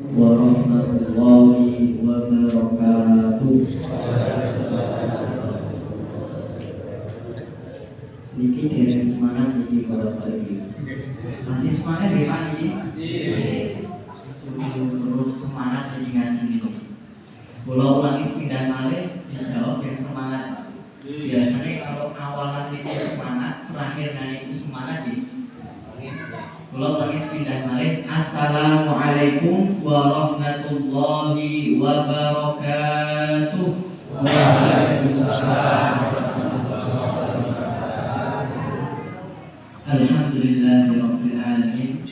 warahmatullahi wabarakatuh. Niki dereng semangat niki para pagi. Masih semangat ya Pak niki? Terus semangat niki ngaji niki. Kalau ulangi sepindah malih dijawab yang semangat. Biasanya kalau awalan itu semangat, terakhir itu semangat ya. Kalau lagi sepindah malih, assalamualaikum warahmatullahi wabarakatuh. Waalaikumsalam. Alhamdulillahirabbil alamin.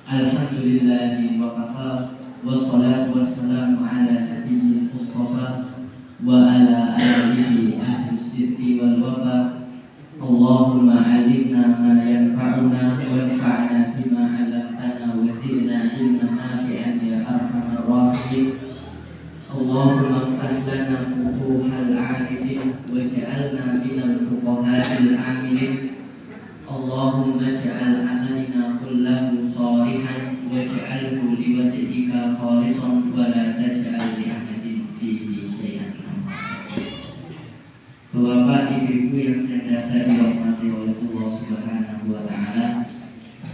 Alhamdulillahi wa kafa. Wassalatu wassalamu ala nabiyyil mustafa wa ala alihi ahli sidqi wal wafa. Allahumma alimna ma yanfa'una wanfa'na bima 'allamtana wa zidna ilman nafi'an ya arhamar rahimin. Allahumma iftah lana futuhal 'arifin waj'alna minal fuqaha'il 'amilin. Allahumma ij'al 'amalina kullahu shalihan waj'alhu liwajhika khalisan wa la taj'al li ahadin fihi syai'an. Bapak Ibu yang senantiasa dirahmati oleh Allah Subhanahu wa taala.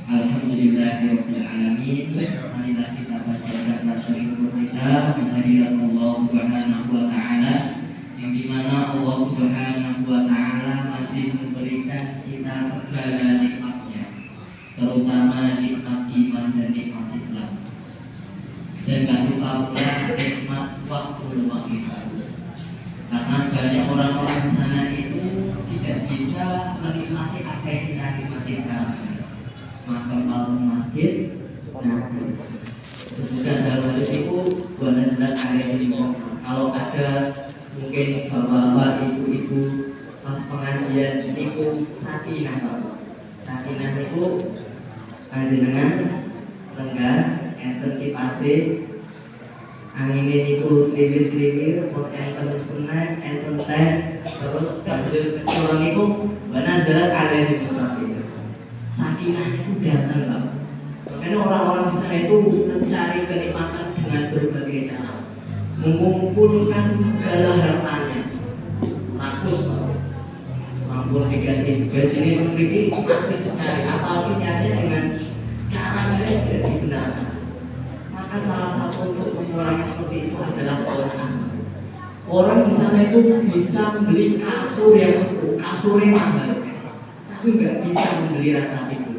Alhamdulillahirabbil alamin. Marilah kita panjatkan rasa syukur kita kehadirat Allah Subhanahu wa taala, yang dimana Allah Subhanahu wa taala masih memberikan kita segala nikmatnya, terutama nikmat iman dan nikmat Islam. Dan gak lupa pula nikmat waktu luang kita. Karena banyak orang-orang di sana itu tidak bisa menikmati apa yang kita nikmati sekarang. Maka kalau masjid, ngaji. Sebutkan dalam hadis itu wanazalat alaihi. Kalau ada mungkin bapak-bapak, ibu-ibu pas pengajian itu sakinah. Sakinah itu panjenengan lenggah enten kipase, angin itu selir-selir, enten senang, enten teh, terus banjir orang itu wanazalat alaihi mustaqim. Sakinahnya itu datang Pak. Makanya orang-orang di sana itu mencari kenikmatan dengan berbagai cara, mengumpulkan segala hartanya, rakus Pak. Mampu dikasih gaji ini memiliki masih mencari, apalagi nyarinya dengan cara yang tidak dibenarkan. Maka salah satu untuk mengurangi seperti itu adalah orang. Orang di sana itu bisa membeli kasur yang utuh, kasur yang mahal, tapi nggak bisa membeli rasa tidur,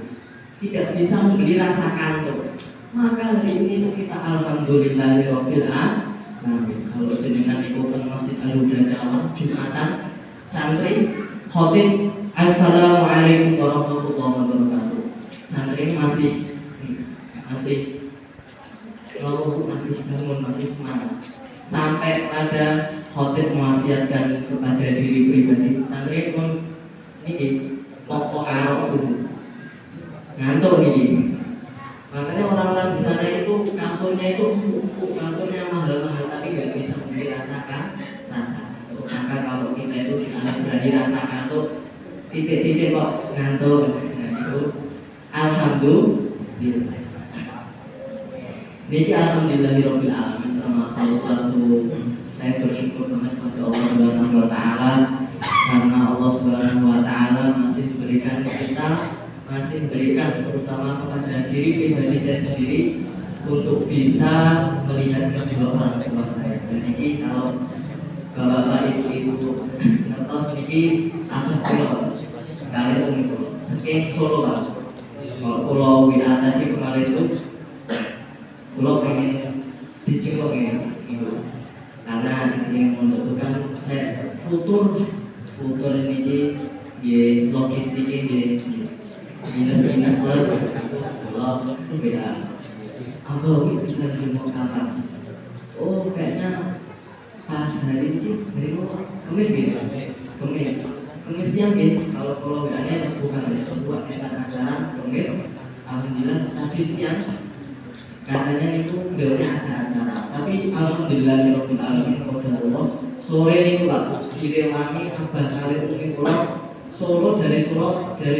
tidak bisa membeli rasa kantuk. Maka hari ini kita alhamdulillahirabbil alamin. Kalau jenengan ikut Masjid Al-Huda Jawa Jumatan santri khotib assalamualaikum warahmatullahi wabarakatuh. Santri masih bangun, masih semangat. Sampai pada khotib mewasiatkan kepada diri pribadi, santri pun ini pokok arok subuh ngantuk nih. Makanya orang-orang di sana itu kasurnya itu empuk, kasurnya mahal-mahal, tapi nggak bisa dirasakan rasa. Maka kalau kita itu berani rasakan tuh titik-titik kok ngantuk, nah itu alhamdulillah. Niki alhamdulillahirabbil alamin, termasuk suatu saya bersyukur banget kepada Allah Subhanahu wa taala, karena Allah Subhanahu wa taala masih memberikan terutama kepada diri pribadi saya sendiri untuk bisa melihat kedua orang tua saya. Dan ini kalau bapak ibu ngertos niki apa pulau kalian itu saking Solo Pak. Kalau pulau WA tadi kemarin itu pulau pengen dijenguk ini, karena ini membutuhkan saya futur ini di logistik ini minus plus pulau beda. Aku bisa jenguk kapan? Oh kayaknya pas hari ini Kamis gitu. Kemisnya gitu. Kalau pulau WA-nya bukan hari kedua, acara Kamis. Alhamdulillah tadi siang katanya itu beliaunya ada acara, tapi alhamdulillahirabbil alamin qadarullah sore itu Pak direwangi abah kali mungkin pulau Solo dari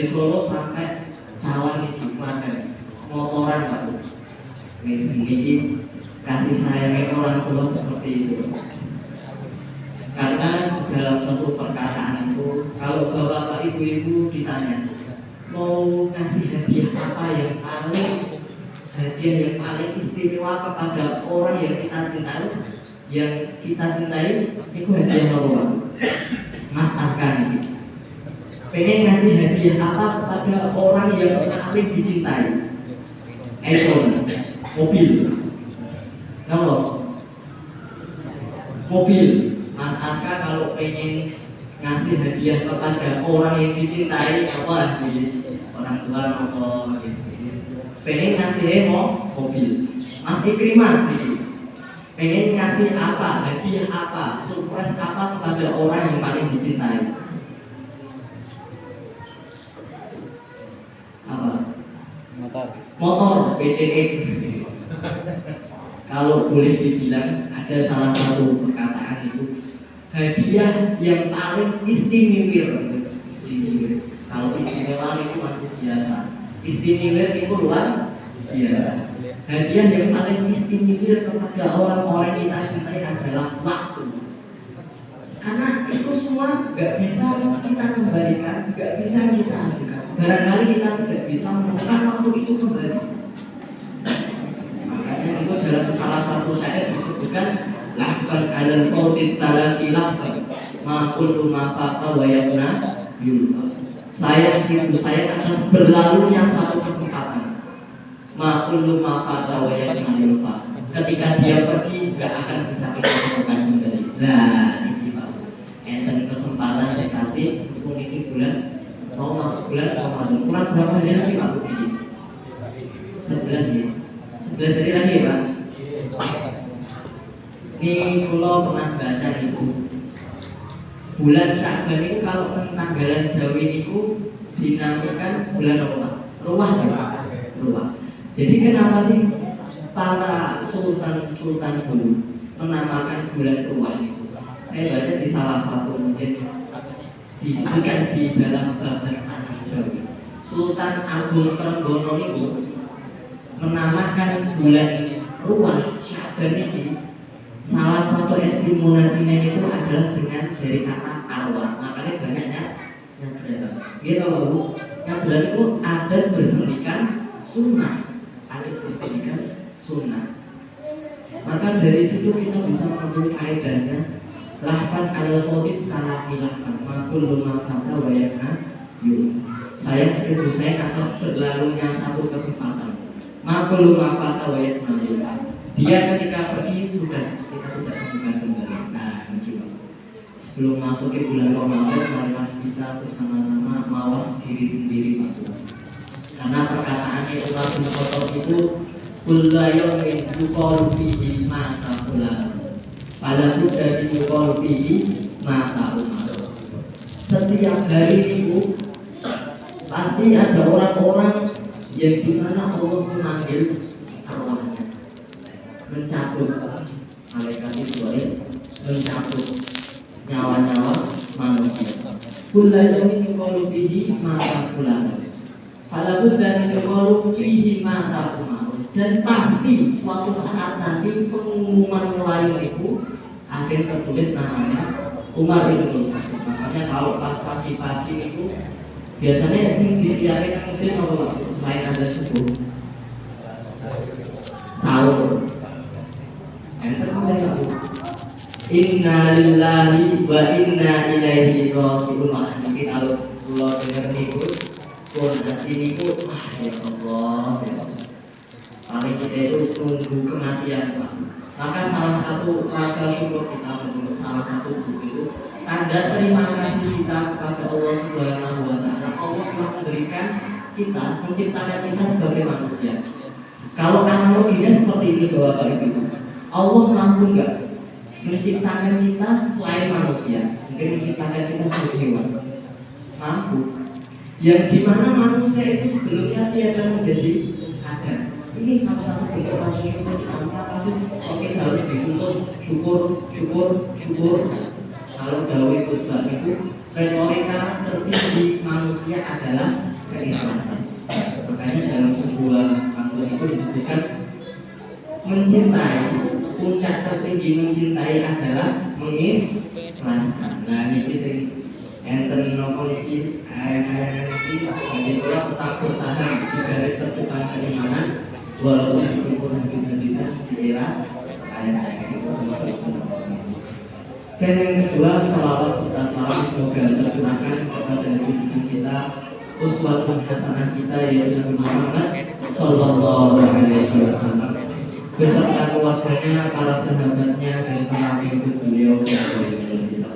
Solo sampai Cawan itu Klaten motoran Pak. Ini kasih sayang orang tua seperti itu. Karena di dalam suatu perkataan itu, kalau bapak ibu ditanya mau kasih hadiah apa yang paling istimewa kepada orang yang kita cintai, itu hadiah apa? Mas Askan ini pengen kasih hadiah apa kepada orang yang paling dicintai? iPhone, mobil, kalau mobil. Mas Aska kalau pengen ngasih hadiah kepada orang yang dicintai apa? Orang tua atau pengen ngasih mobil. Mas Ikrimah pengen ngasih apa? Hadiah apa? Surprise apa kepada orang yang paling dicintai? Apa? Motor PCX. Kalau boleh dibilang ada salah satu perkataan itu hadiah yang paling istimewa. Kalau istimewa itu masih biasa, istimewa itu luar biasa. Hadiah yang paling istimewa kepada orang-orang yang kita cintai adalah waktu. Karena itu semua nggak bisa kita kembalikan, nggak bisa kita hadirkan. Barangkali kita tidak bisa menemukan waktu itu kembali. Makanya itu dalam salah satu syair disebutkan lahfan alal fautit talaki lahfan ma kullu ma faqa wa yabna yulfa. Sayang atas berlalunya satu kesempatan. Ma kullu ma faqa wa yabna yulfa. Ketika dia pergi nggak akan bisa kita temukan kembali. Nah, ini Pak. Enten kesempatan dikasih ini bulan mau masuk bulan Ramadan. Kurang berapa hari lagi Pak? 11 ya. 11 hari lagi Pak. Ini kalau pernah baca itu bulan Sya'ban itu kalau tanggalan Jawi itu dinamakan bulan apa? Ruwah ya? Ruwah. Jadi kenapa sih para sultan dulu menamakan bulan Ruwah itu? Saya baca di salah satu mungkin disebutkan di dalam babat Tanah Jawi. Sultan Agung Trenggono itu menamakan bulan Ruwah Sya'ban ini salah satu estimasinya itu adalah dengan dari kata arwah. Makanya banyaknya nyadran. Gitu Bu. Nyadran itu adat bersendikan sunnah. Adat bersendikan sunnah. Maka dari situ kita bisa mengambil faedahnya. Lahfan al-fawid talakilahkan makul lumafata wayakna yuk. Sayang atas berlalunya satu kesempatan. Makul lumafata wayakna yuk. Dia ketika pergi sudah kita tidak temukan kembali. Nah, ini sebelum masuk ke bulan Ramadan, marilah kita bersama-sama mawas diri sendiri Pak. Karena perkataannya Umar bin Khattab itu kullu yawmin yuqalu fihi mata fulan. Pada dari yuqalu fihi mata Umar. Setiap hari itu pasti ada orang-orang yang dimana Allah memanggil arwahnya, mencabut malaikat Israel, mencabut nyawa-nyawa manusia. Kullayamin yuqalu fihi mata fulan. Falabud dan yuqalu fihi mata Umar. Dan pasti suatu saat nanti pengumuman lain itu akan tertulis namanya Umar bin Khattab. Makanya kalau pas pagi-pagi itu biasanya sih disiapkan mesin apa selain ada subuh, sahur. Inna lillahi wa inna ilaihi raji'un. Jadi kalau pulau dengar niku pun hati niku ya Allah. Paling kita itu tunggu kematian Pak. Maka salah satu rasa syukur kita menurut salah satu buku itu tanda terima kasih kita kepada Allah Subhanahu wa Ta'ala. Allah telah memberikan kita, menciptakan kita sebagai manusia. Kalau analoginya seperti ini Bapak Ibu, Allah mampu nggak menciptakan kita selain manusia? Mungkin menciptakan kita sebagai hewan. Mampu. Yang dimana manusia itu sebelumnya tiada menjadi ada. Ini salah satu bentuk rasa syukur kita. Apa sih? Kita harus dituntut syukur. Kalau Dawe Kusbah itu retorika tertinggi manusia adalah keikhlasan. Makanya dalam sebuah pantun itu disebutkan mencintai, puncak tertinggi mencintai adalah mengikhlaskan. Nah ini sing enten nopo iki iki jadi kalau tetap bertahan di garis terdepan keimanan walaupun itu kurang bisa di era ayat-ayat itu. Dan yang kedua, salawat serta salam semoga tercurahkan kepada junjungan kita, uswatun hasanah kita yaitu Nabi Muhammad Sallallahu Alaihi Wasallam beserta keluarganya, para sahabatnya dan para pengikut beliau yang berjasa.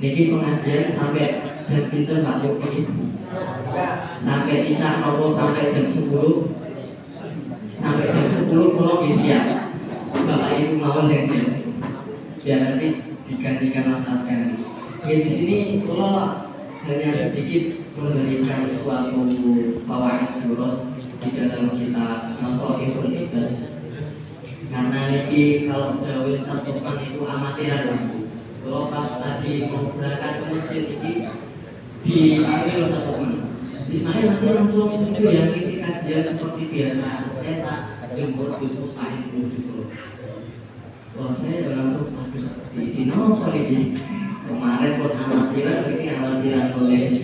Niki pengajian sampai jam pinter Pak Yogi, sampai isya atau sampai jam 10, sampai jam 10 kalau siap. Bapak Ibu mau yang siap. Ya nanti digantikan Mas Askan. Ya di sini kalau hanya sedikit memberikan suatu fawaid durus di dalam kitab Nasoihul Ibad. Karena ini kalau dawil satukan itu amatiran. Kalau pas tadi mau berangkat ke masjid ini diambil satu teman. Ismail nanti langsung itu yang isi kajian seperti biasa. Saya tak jemput Gus Mustain dulu di Solo. Kalau saya langsung di sini ini kemarin buat amatiran ini amatiran oleh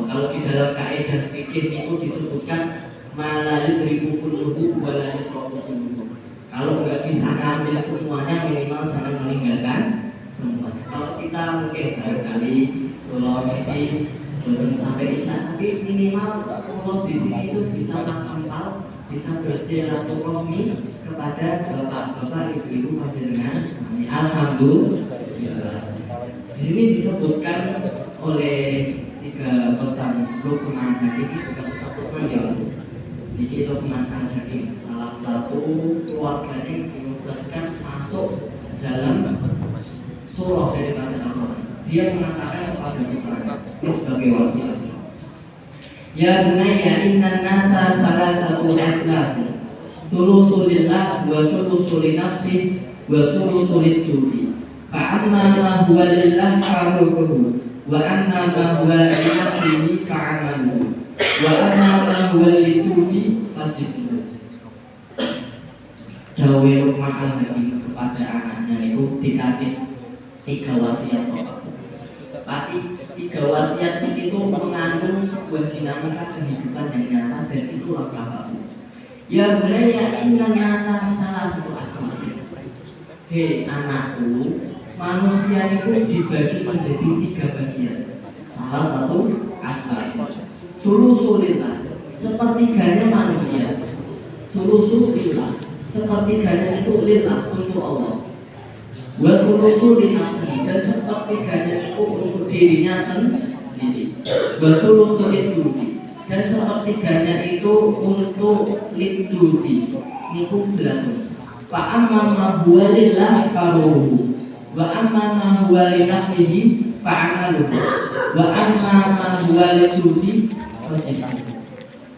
kalau di dalam kaidah fikih itu disebutkan malayu dribukuluhu walayu prokuluhu. Kalau nggak bisa ngambil semuanya minimal jangan meninggalkan semuanya. Kalau kita mungkin baru kali kalau misi belum sampai isya, tapi minimal kalau di sini itu bisa menghafal, bisa bersilaturahmi kepada bapak-bapak, ibu-ibu panjenengan. Alhamdulillah. Di sini disebutkan oleh 3 pesan Luqman Hakim, bukan satu yang ini Luqman Hakim, salah satu keluarganya yang dimubatkan masuk dalam surah dari Al-Quran. Dia mengatakan kepada kita ini sebagai wasiat. Ya bunayya innan nasa salasatu aslasi sulusulillah wa sulusulinafsi wa sulusulidduhi fa'amma ma huwa lillah fa'rukuhu wa amma ma huwa linafsihi fa'amaluhu wa amma ma huwa lidduhi fajismuhu. Dawe Luqman Al-Hakim kepada anaknya itu dikasih 3 wasiat. Tapi 3 wasiat itu mengandung sebuah dinamika kehidupan yang nyata dan itulah bahagia. Ya bunayya innan nasa salatu asma'i. Hei anakku, manusia itu dibagi menjadi 3 bagian. Salah satu asma'i. Sulusulillah, sepertiganya manusia. Sulusulillah, sepertiganya itu lillah, untuk Allah. Wa sulusulillah, dan sepertiganya itu untuk dirinya sendiri. Wa sulusulidduhi, dan sepertiganya itu untuk lidduhi, niku belakang. Wa amma ma huwa lillahi faruhu wa amma ma huwa li nafsihi fa'amaluhu wa amma ma huwa lidduhi fajismuhu.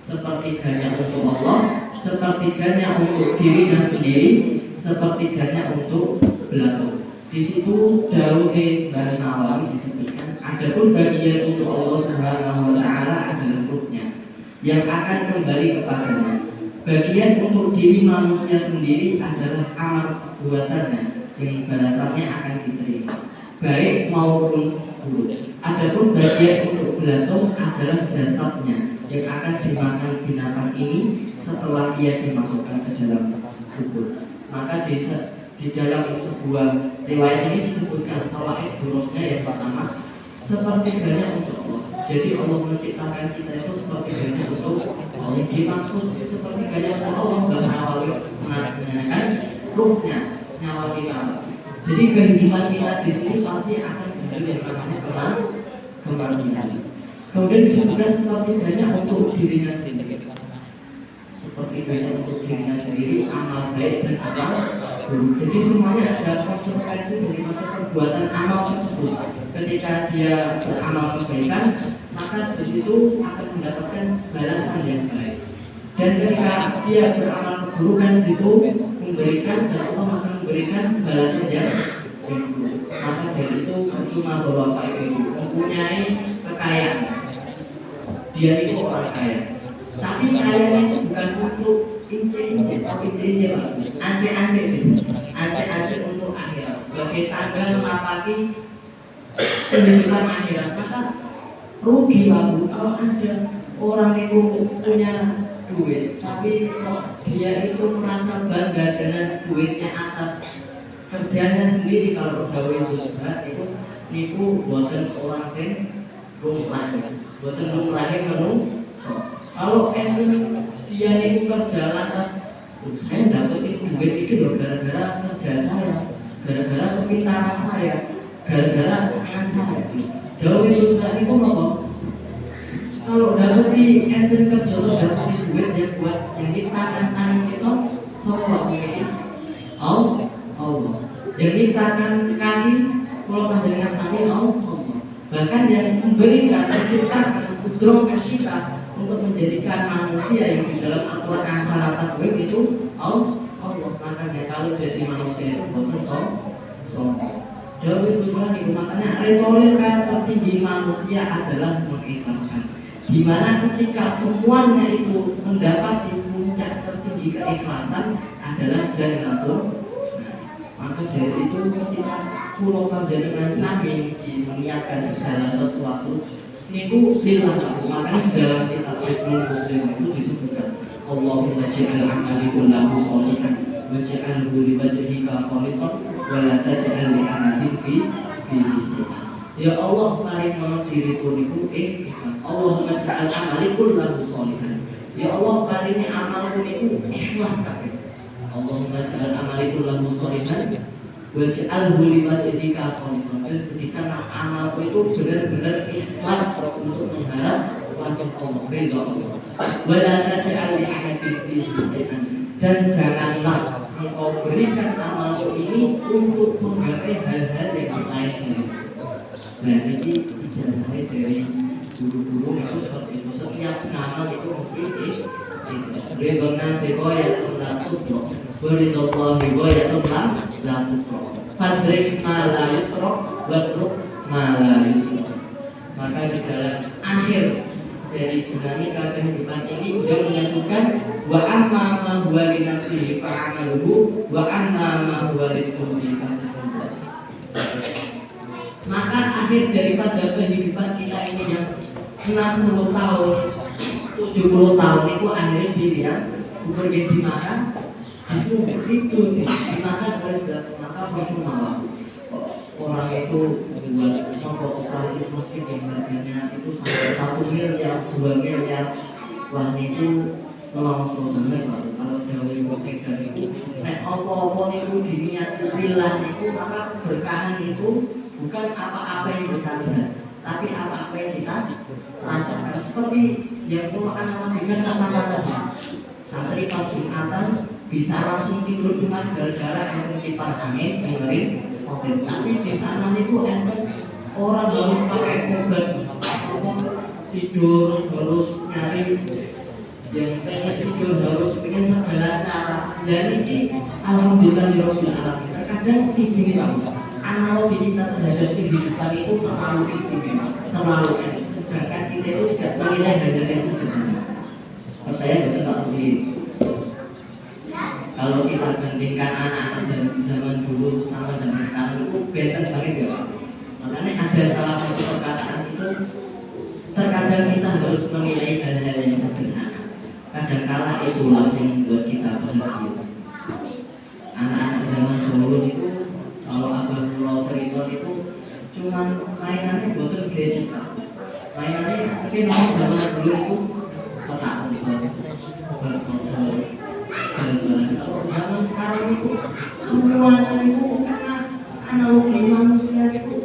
Sepertiganya untuk Allah, sepertiganya untuk dirinya sendiri, sepertiganya untuk belakang. Di situ Dawe dan Nawawi disebutkan adapun bagian untuk Allah Subhanahu wa taala adalah ruhnya yang akan kembali kepadanya. Bagian untuk diri manusia sendiri adalah amal buatannya yang balasannya akan diterima, baik maupun buruk. Adapun bagian untuk belakang adalah jasadnya yang akan dimakan binatang ini setelah ia dimasukkan ke dalam kubur. Maka di dalam sebuah riwayat ini disebutkan fawaid durusnya yang pertama, sepertiganya untuk Allah. Jadi Allah menciptakan kita itu sepertiganya untuk Allah. Yang dimaksud sepertiganya untuk Allah mengatakan ruhnya, nyawa kita. Jadi kehidupan kita di sini pasti akan menuju yang namanya kematian. Kemudian disebutkan sepertiganya untuk dirinya sendiri. Sepertiganya untuk dirinya sendiri, amal baik dan amal buruk. Jadi semuanya ada konsekuensi dari perbuatan amal tersebut. Ketika dia beramal kebaikan, maka di situ akan mendapatkan balasan yang baik. Dan ketika dia beramal keburukan, situ memberikan dan Allah akan memberikan balasan yang buruk. Maka dari itu percuma bahwa Pak Ibu mempunyai kekayaan. Dia itu orang kaya. Tapi kayanya itu bukan untuk ince-ince, tapi ince-ince Pak, ance-ance gitu, ance-ance untuk akhirat sebagai tanda menapaki pendidikan akhirat. Maka rugi Pak Bu kalau ada orang itu punya duit tapi kok dia itu merasa bangga dengan duitnya atas kerjanya sendiri. Kalau gawe juga itu niku buatan orang sing lumrah, buatan lumrah menu. Kalau enten dia niku kerja lantas saya dapat itu duit itu loh gara-gara kerja saya, gara-gara kepintaran saya, gara-gara tangan saya. Jauh itu sudah itu apa? Kalau dapat di enten kerja lo dapat duit yang buat yang tangan kita semua ini Allah. Yang ditahan kaki kalau panjenengan sami Allah. Bahkan yang memberikan menciptakan kudroh kita untuk menjadikan manusia yang di dalam aturan asarat takwim itu Allah. Makanya kalau jadi manusia itu bukan sombong. Jauh itu semua itu makanya retorika tertinggi manusia adalah mengikhlaskan. Dimana ketika semuanya itu mendapati puncak tertinggi keikhlasan adalah jannatul. Maka dari itu ketika pulau panjenengan sami meniatkan segala sesuatu niku lillah. Makanya dalam kitab Hisnul Muslim itu disebutkan Allahumma ja'al amali kullahu sholihan wa ja'alhu li wajhika khalisan wa la taj'al li ahadin fihi syai'an. Ya Allah paring mono diriku niku ikhlas. Allahumma ja'al amali kullahu sholihan. Ya Allah paring amalku niku ikhlas kabeh. Allahumma ja'al amali kullahu sholihan wa ja'alhu li wajhika khalisan. Jadikan amalku itu benar-benar ikhlas untuk mengharap wajah Allah, ridha Allah. Wa la taj'al li ahadin fihi syai'an. Dan janganlah engkau berikan amalku ini untuk menggapai hal-hal yang lain. Nah ini ijazahnya dari guru-guru itu seperti itu. Setiap amal itu mesti ridho nasi goyatun la tutrok, ridho Allahi goyatun la tutrok. Fadrik ma la yutrok, watruk ma la yutrok. Maka di dalam akhir dari dinamika kehidupan ini sudah menyatukan wa amma ma huwa li nafsihi fa'amaluhu wa amma ma huwa li tuhi fa'amaluhu. Maka akhir daripada kehidupan kita ini yang 60 tahun, 70 tahun itu akhirnya dilihat pergi dimakan, justru itu dimakan oleh jatuh. Maka percuma orang itu membuat contoh operasi plastik yang harganya itu sampai 1 miliar, 2 miliar. Wah itu langsung bener kalau dari plastik itu nek apa-apa itu diniat lillah itu maka berkahan itu bukan apa-apa yang kita lihat, tapi apa-apa yang kita rasakan. Seperti yang Quran mengajarkan kata-kata tadi, santri pas Jumatan bisa langsung tidur cuma gara-gara enten kipas angin dengerin khotbah. Tapi di sana itu enten orang harus pakai obat tidur, harus nyari yang pengen tidur, harus pengen segala cara. Dan ini alhamdulillah dirobbil alamin. Terkadang begini Pak, analogi kita terhadap kehidupan itu terlalu istimewa, terlalu enak. Sedangkan kita itu tidak menilai hal-hal yang sederhana. Percaya betul Pak Budi? Kalau kita bandingkan anak-anak dari zaman dulu sama zaman sekarang itu beda banget ya Pak. Makanya ada salah satu perkataan itu terkadang kita harus menilai hal-hal yang sederhana. Kadang-kala itulah yang membuat kita bahagia. Anak-anak zaman dulu itu kalau abah pulau cerita itu cuman mainannya bosan gadget. Mainannya mungkin orang zaman dulu itu kotak kalau zaman sekarang itu semuanya itu karena analogi manusia itu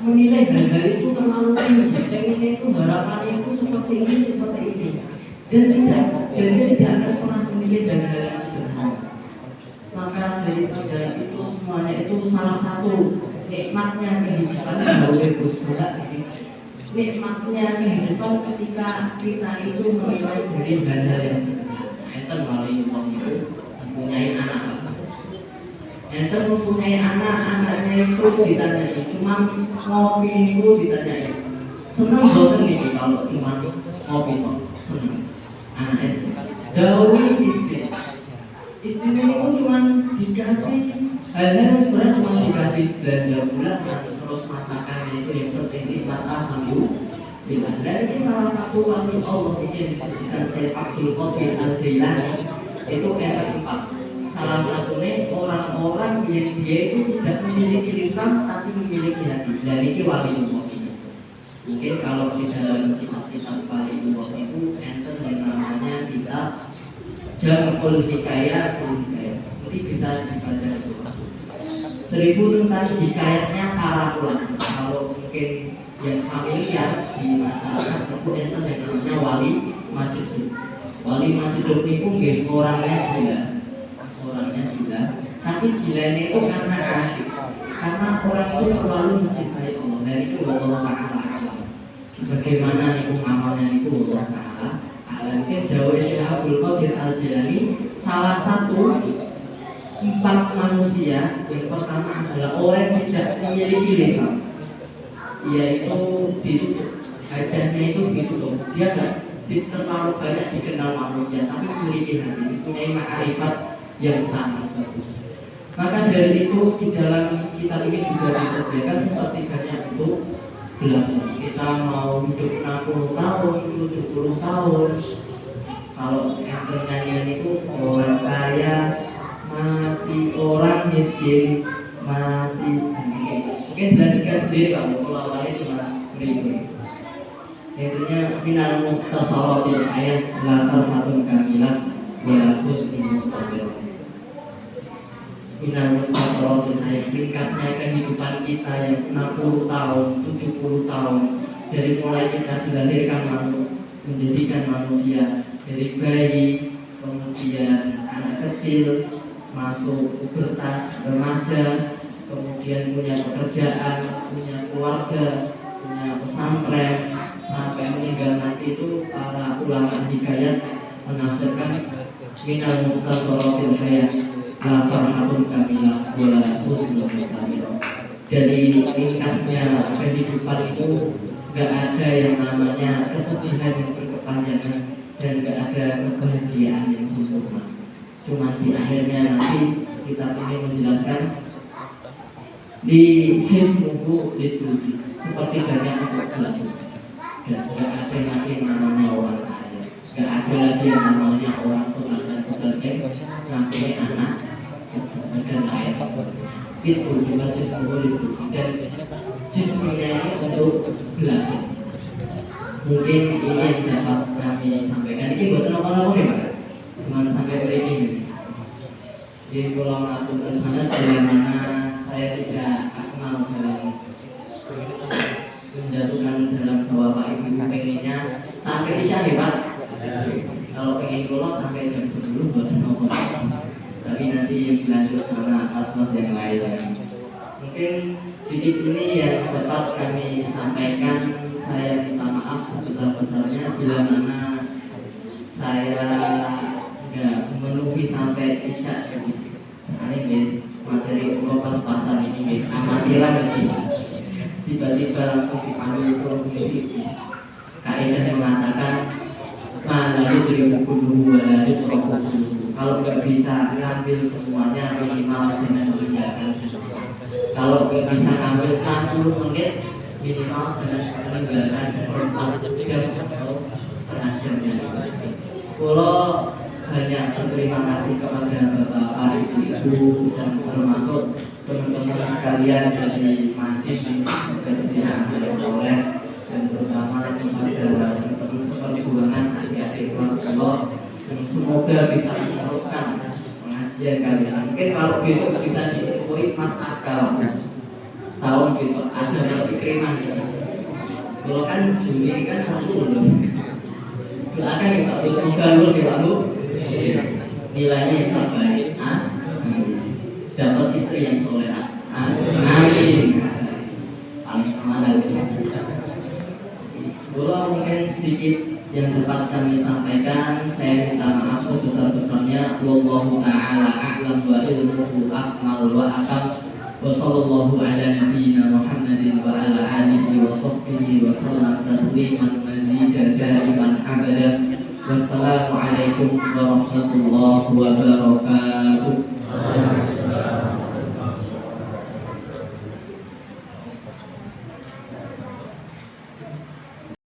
menilai hal-hal itu terlalu tinggi. Jadi itu harapannya itu seperti ini dan dia tidak akan pernah menilai dengan hal yang sederhana. Maka daripada itu semuanya itu salah satu nikmatnya kehidupan boleh bersekolah ini. Nikmatnya kehidupan ketika kita itu menilai dari hal-hal yang sederhana. Enten melalui Allah itu mempunyai anak. Enten mempunyai anak-anaknya itu ditanyai, cuma ngopi itu ditanyai. Senang boten nih kalau cuma ngopi kok senang. anak SD. Dawi istrinya itu cuma dikasih hal-hal yang sebenarnya cuma dikasih belanja bulanan, terus masakannya itu yang penting nikmat alhamdulillah. Dan ini salah satu wali Allah mungkin disebutkan Syekh Abdul Qadir Al-Jailani itu empat. Salah satunya orang-orang yang dia itu tidak memiliki lisan tapi memiliki hati. Dan ini wali Allah. Mungkin kalau di dalam kitab-kitab wali Allah itu enten yang namanya kitab Jamul Hikayat, mungkin bisa dibaca itu. 1000 tentang hikayatnya para ulama. Kalau mungkin yang familiar di masyarakat itu enten yang namanya Wali Majid. Wali Majid itu nggih orangnya juga, tapi gilanya itu karena asyik. Karena orang itu selalu mencintai Allah. Dan itu Allah Ta'ala. Bagaimana itu amalnya itu Allah Ta'ala. Mungkin Dawei Syekh Abdul Qadir Al-Jailani salah satu 4 manusia yang pertama adalah orang yang tidak memiliki lisan, yaitu ditutup hajatnya itu ditutup. Dia tidak terlalu banyak dikenal manusia, tapi memiliki hati, mempunyai ma'rifat yang sangat bagus. Maka dari itu di dalam kitab ini juga disediakan sepertiganya untuk belajar. Kita mau hidup 60 tahun, 70 tahun. Kalau yang pertanyaan itu orang kaya mati, orang miskin mati. Mungkin belajar sendiri kalau awalnya cuma beribu. Intinya minal mustasaratil ayat latar hatun kamilah walakus mustabir. Minal mustasaratil ayat ringkasnya kehidupan kita yang 60 tahun, 70 tahun, dari mulai kita dilahirkan menjadikan manusia, dari bayi, kemudian anak kecil, masuk pubertas, remaja, kemudian punya pekerjaan, punya keluarga, punya pesantren, sampai meninggal nanti itu para ulama hikayat menafsirkan minal mustasaratil hayat la farhatun kamilah wala husnul mustamir. Jadi ringkasnya kehidupan itu gak ada yang namanya kesedihan yang berkepanjangan dan gak ada kebahagiaan yang sempurna. Cuma di akhirnya nanti kita ingin menjelaskan di hizmuhu itu seperti banyak untuk belajar. Dan gak ada lagi yang namanya orang kaya, gak ada lagi yang namanya orang tua dan pekerja sampai anak dan lain sebagainya. Itu juga hizmuhu itu dan jisminya ini untuk belajar. Mungkin ini yang dapat kami sampaikan. Ini buat apa-apa nih Pak? Cuma sampai hari ini. Di Pulau Natuna sana bagaimana saya tidak kenal dalam menjatuhkan dalam Bapak Ibu pengennya sampai isya nih Pak. Kalau pengen pulang sampai jam 10 buat nomor. Tapi nanti lanjut sama mas-mas yang lain. Mungkin titik ini yang dapat kami sampaikan. Saya minta maaf sebesar-besarnya bila mana saya nggak memenuhi sampai isya. Ini materi pas-pasan ini amatiran ini tiba-tiba langsung dipanggil suruh mengisi. Kaidah yang mengatakan mana itu dulu wala itu kalau nggak bisa ngambil semuanya minimal jangan meninggalkan semuanya. Kalau nggak bisa ngambil 60 menit minimal jangan meninggalkan seperempat jam atau setengah jam. Kalau hanya berterima kasih kepada Bapak Ibu dan termasuk teman-teman sekalian dari Majlis Kesediaan oleh dan terutama kepada teman-teman seperjuangan adik-adik kelas sekolah yang semoga bisa meneruskan pengajian kalian. Mungkin kalau besok bisa diinfoi Mas Askal tahun besok ada kiriman kalau kan Juni kan aku lulus. Doakan ya Pak, semoga lulus ya Pak Bu. Nilainya yang terbaik, dapat istri yang soleha, amin. Paling semangat. Kalau mungkin sedikit yang dapat kami sampaikan, saya minta maaf sebesar-besarnya. Wallahu ta'ala a'lam wa ilmuhu akmal wa akam. Wa sallallahu ala nabiyyina Muhammadin wa ala alihi wa sahbihi wa sallam tasliman mazidan daiman abada. Wassalamualaikum warahmatullahi wabarakatuh.